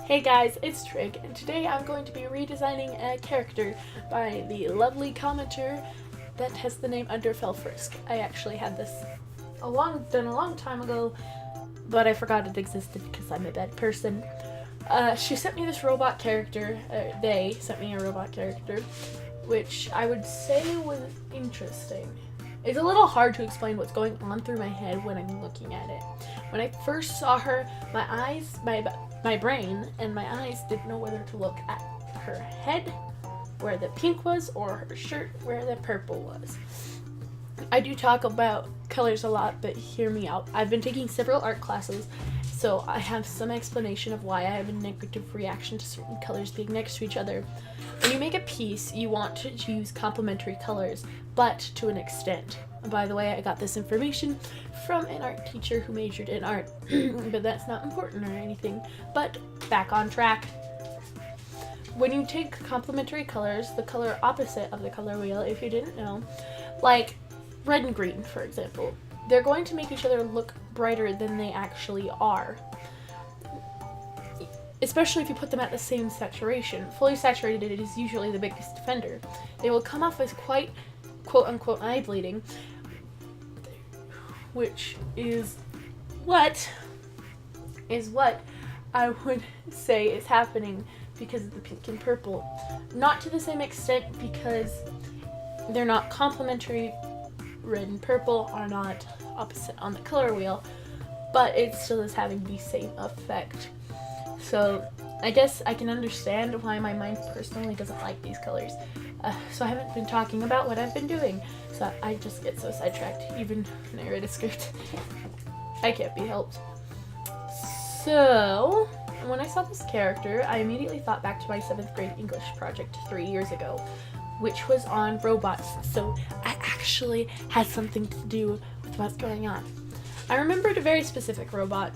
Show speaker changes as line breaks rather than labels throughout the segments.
Hey guys, it's Trig, and today I'm going to be redesigning a character by the lovely commenter that has the name UnderFell Frisk. I actually had this done a long time ago, but I forgot it existed because I'm a bad person. She sent me this robot character, they sent me a robot character, which I would say was interesting. It's a little hard to explain what's going on through my head when I'm looking at it. When I first saw her, my brain and my eyes didn't know whether to look at her head, where the pink was, or her shirt, where the purple was. I do talk about colors a lot, but hear me out. I've been taking several art classes, so I have some explanation of why I have a negative reaction to certain colors being next to each other. When you make a piece, you want to use complementary colors, but to an extent. By the way, I got this information from an art teacher who majored in art, but that's not important or anything. But back on track. When you take complementary colors, the color opposite of the color wheel, if you didn't know, like red and green, for example, they're going to make each other look brighter than they actually are. Especially if you put them at the same saturation. Fully saturated is usually the biggest offender. They will come off as quite quote-unquote eye bleeding, which is what I would say is happening because of the pink and purple. Not to the same extent because they're not complementary. Red and purple are not opposite on the color wheel, but it still is having the same effect. So I guess I can understand why my mind personally doesn't like these colors. So I haven't been talking about what I've been doing, so I just get so sidetracked, even when I write a script. I can't be helped. So when I saw this character, I immediately thought back to my 7th grade English project 3 years ago, which was on robots, so I actually had something to do with what's going on. I remembered a very specific robot.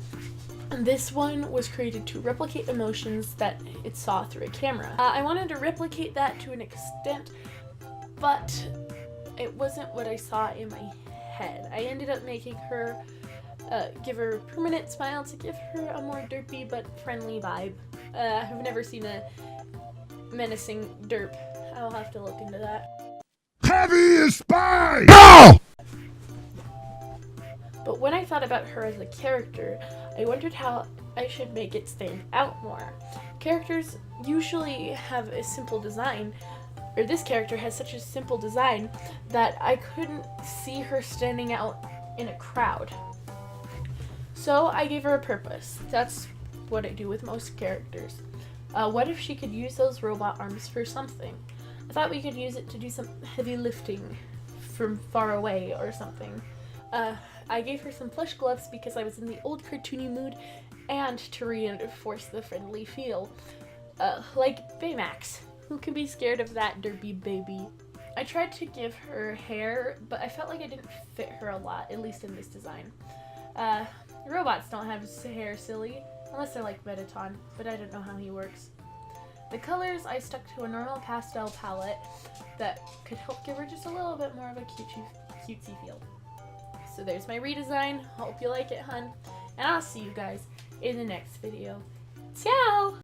This one was created to replicate emotions that it saw through a camera. I wanted to replicate that to an extent, but it wasn't what I saw in my head. I ended up making her, give her a permanent smile to give her a more derpy but friendly vibe. I've never seen a menacing derp. I'll have to look into that.
Heavy is spy! No!
But when I thought about her as a character, I wondered how I should make it stand out more. Characters usually have a simple design, or this character has such a simple design that I couldn't see her standing out in a crowd. So I gave her a purpose. That's what I do with most characters. What if she could use those robot arms for something? I thought we could use it to do some heavy lifting from far away or something. I gave her some plush gloves because I was in the old cartoony mood and to reinforce the friendly feel. Like Baymax, who can be scared of that derpy baby. I tried to give her hair, but I felt like it didn't fit her a lot, at least in this design. Robots don't have hair, silly, unless they're like Mettaton, but I don't know how he works. The colors, I stuck to a normal pastel palette that could help give her just a little bit more of a cutesy feel. So there's my redesign. Hope you like it, hun. And I'll see you guys in the next video. Ciao!